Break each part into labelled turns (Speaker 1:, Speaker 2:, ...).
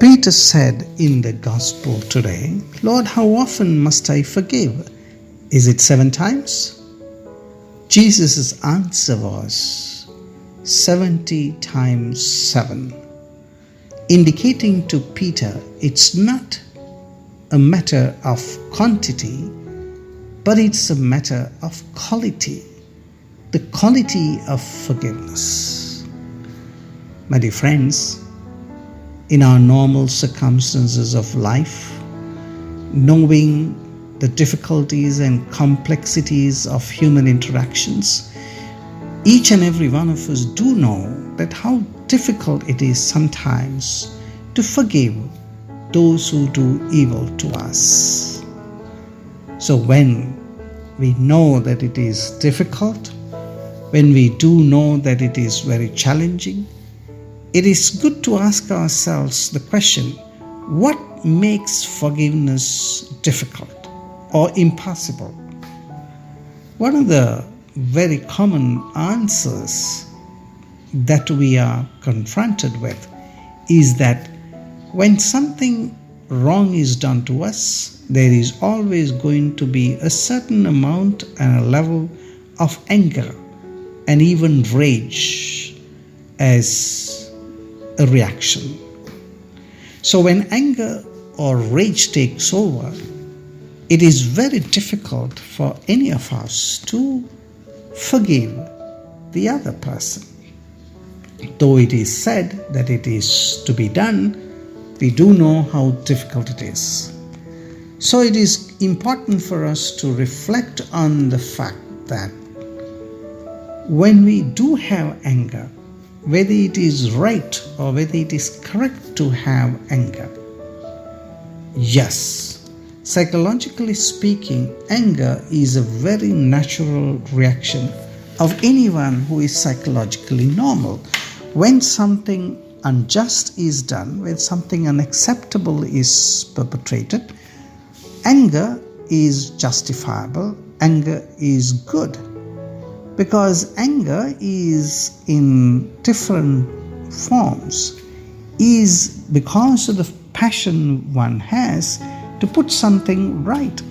Speaker 1: Peter said in the gospel today, "Lord, how often must I forgive? Is it 7 times?" Jesus' answer was 70 times 7, indicating to Peter it's not a matter of quantity, but it's a matter of quality, the quality of forgiveness. My dear friends, in our normal circumstances of life, knowing the difficulties and complexities of human interactions, each and every one of us do know that how difficult it is sometimes to forgive those who do evil to us. So when we know that it is difficult, when we do know that it is very challenging, it is good to ask ourselves the question, what makes forgiveness difficult or impossible? One of the very common answers that we are confronted with is that when something wrong is done to us, there is always going to be a certain amount and a level of anger and even rage as a reaction. So when anger or rage takes over, it is very difficult for any of us to forgive the other person. Though it is said that it is to be done, we do know how difficult it is. So it is important for us to reflect on the fact that when we do have anger, whether it is right or whether it is correct to have anger, yes, psychologically speaking, anger is a very natural reaction of anyone who is psychologically normal. When something unjust is done, when something unacceptable is perpetrated, anger is justifiable, anger is good. Because anger is in different forms, is because of the passion one has to put something right.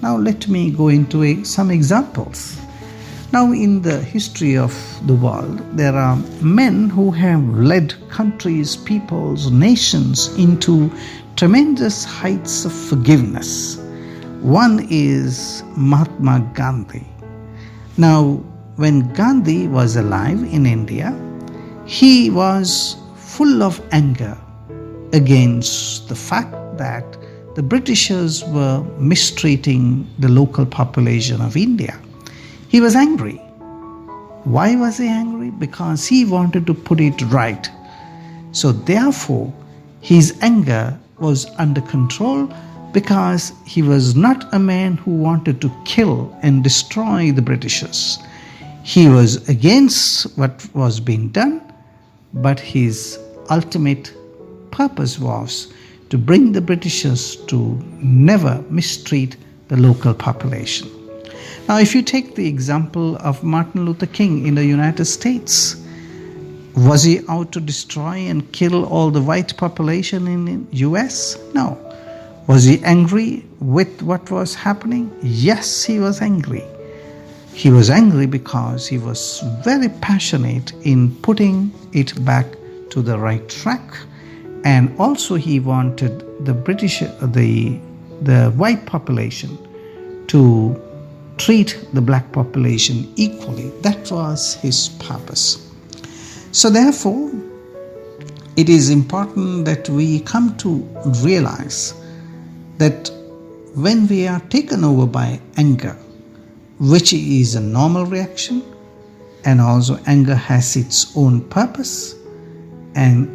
Speaker 1: Now let me go into some examples. Now in the history of the world, there are men who have led countries, peoples, nations into tremendous heights of forgiveness. One is Mahatma Gandhi. Now, when Gandhi was alive in India, he was full of anger against the fact that the Britishers were mistreating the local population of India. He was angry. Why was he angry? Because he wanted to put it right. So therefore, his anger was under control, because he was not a man who wanted to kill and destroy the Britishers. He was against what was being done, but his ultimate purpose was to bring the Britishers to never mistreat the local population. Now, if you take the example of Martin Luther King in the United States, was he out to destroy and kill all the white population in the US? No. Was he angry with what was happening? Yes, he was angry. He was angry because he was very passionate in putting it back to the right track, and also he wanted the white population to treat the black population equally. That was his purpose. So therefore, it is important that we come to realize that when we are taken over by anger, which is a normal reaction, and also anger has its own purpose, and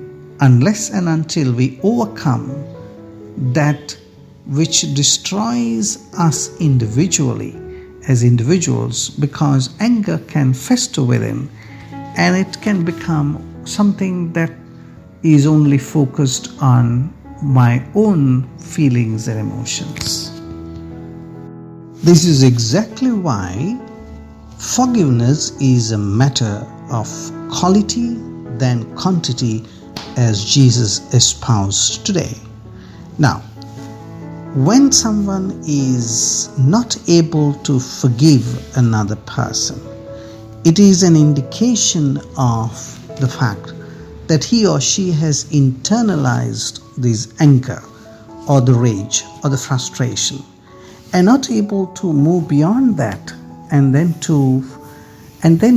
Speaker 1: unless and until we overcome that which destroys us individually as individuals, because anger can fester within and it can become something that is only focused on my own feelings and emotions. This is exactly why forgiveness is a matter of quality than quantity as Jesus espoused today. Now, when someone is not able to forgive another person, it is an indication of the fact that he or she has internalized this anger or the rage or the frustration and not able to move beyond that and then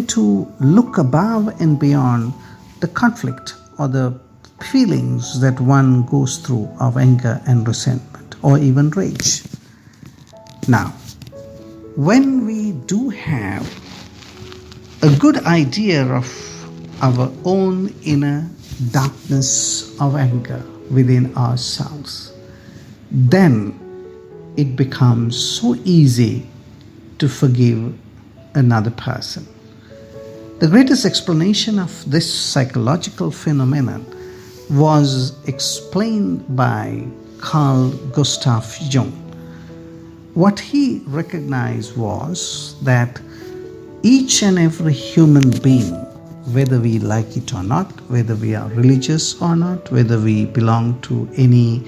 Speaker 1: to look above and beyond the conflict or the feelings that one goes through of anger and resentment or even rage. Now, when we do have a good idea of our own inner darkness of anger within ourselves, then it becomes so easy to forgive another person. The greatest explanation of this psychological phenomenon was explained by Carl Gustav Jung. What he recognized was that each and every human being, whether we like it or not, whether we are religious or not, whether we belong to any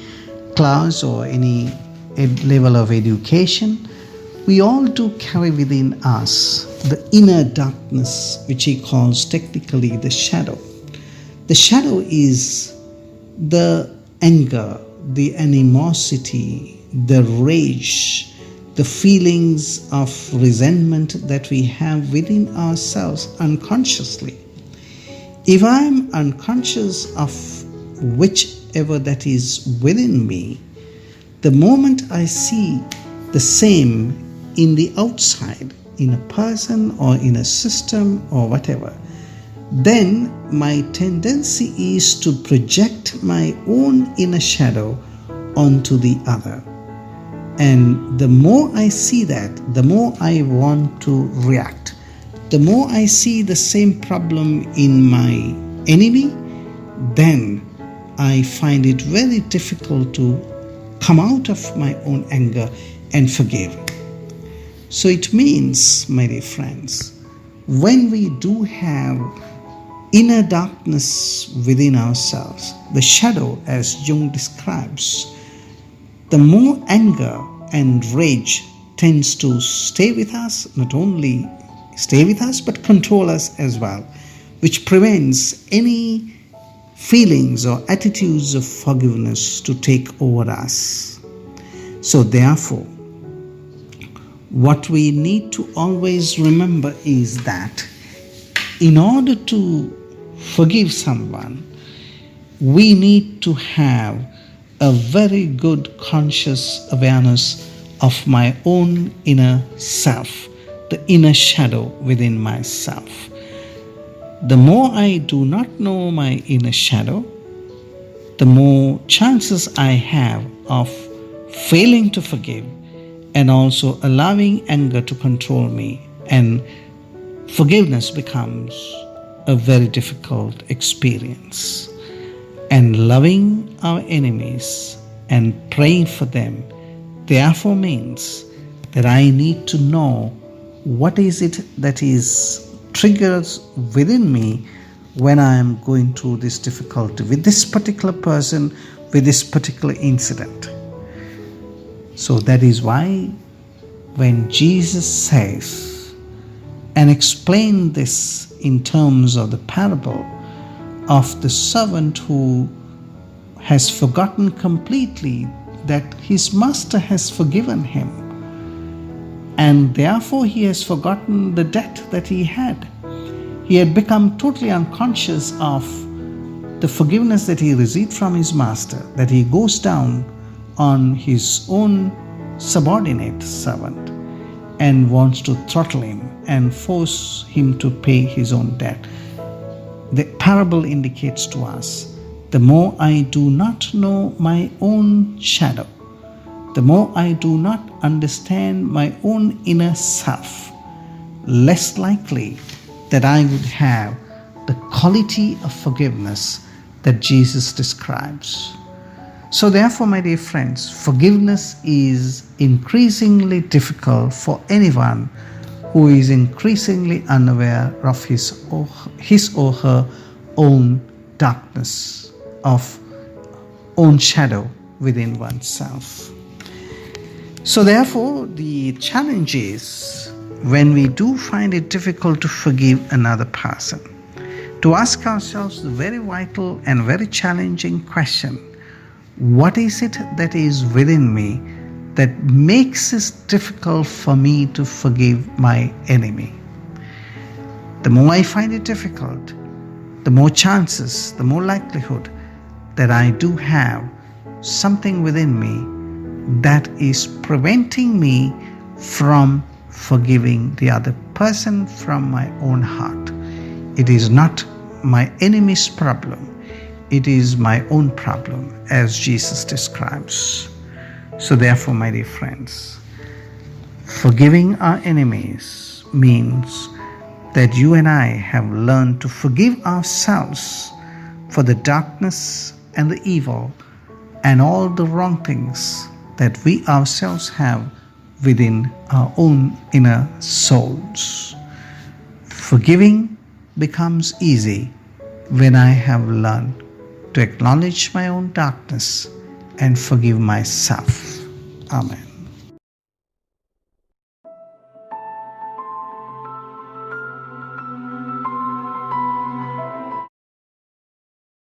Speaker 1: class or any level of education, we all do carry within us the inner darkness, which he calls technically the shadow. The shadow is the anger, the animosity, the rage, the feelings of resentment that we have within ourselves unconsciously. If I'm unconscious of whichever that is within me, the moment I see the same in the outside, in a person or in a system or whatever, then my tendency is to project my own inner shadow onto the other. And the more I see that, the more I want to react. The more I see the same problem in my enemy, then I find it very difficult to come out of my own anger and forgive. So it means, my dear friends, when we do have inner darkness within ourselves, the shadow, as Jung describes, the more anger and rage tends to stay with us, not only stay with us, but control us as well, which prevents any feelings or attitudes of forgiveness to take over us. So therefore, what we need to always remember is that in order to forgive someone, we need to have a very good conscious awareness of my own inner self, the inner shadow within myself. The more I do not know my inner shadow, the more chances I have of failing to forgive and also allowing anger to control me, and forgiveness becomes a very difficult experience. And loving our enemies and praying for them therefore means that I need to know what is it that is triggers within me when I am going through this difficulty with this particular person, with this particular incident. So that is why when Jesus says and explained this in terms of the parable of the servant who has forgotten completely that his master has forgiven him, and therefore he has forgotten the debt that he had. He had become totally unconscious of the forgiveness that he received from his master, that he goes down on his own subordinate servant and wants to throttle him and force him to pay his own debt. The parable indicates to us, the more I do not know my own shadow, the more I do not understand my own inner self, less likely that I would have the quality of forgiveness that Jesus describes. So therefore, my dear friends, forgiveness is increasingly difficult for anyone who is increasingly unaware of his or her own darkness of own shadow within oneself. So therefore, the challenge is, when we do find it difficult to forgive another person, to ask ourselves the very vital and very challenging question: what is it that is within me that makes it difficult for me to forgive my enemy? The more I find it difficult, the more chances, the more likelihood that I do have something within me that is preventing me from forgiving the other person from my own heart. It is not my enemy's problem, it is my own problem, as Jesus describes. So therefore, my dear friends, forgiving our enemies means that you and I have learned to forgive ourselves for the darkness and the evil and all the wrong things that we ourselves have within our own inner souls. Forgiving becomes easy when I have learned to acknowledge my own darkness and forgive myself. Amen.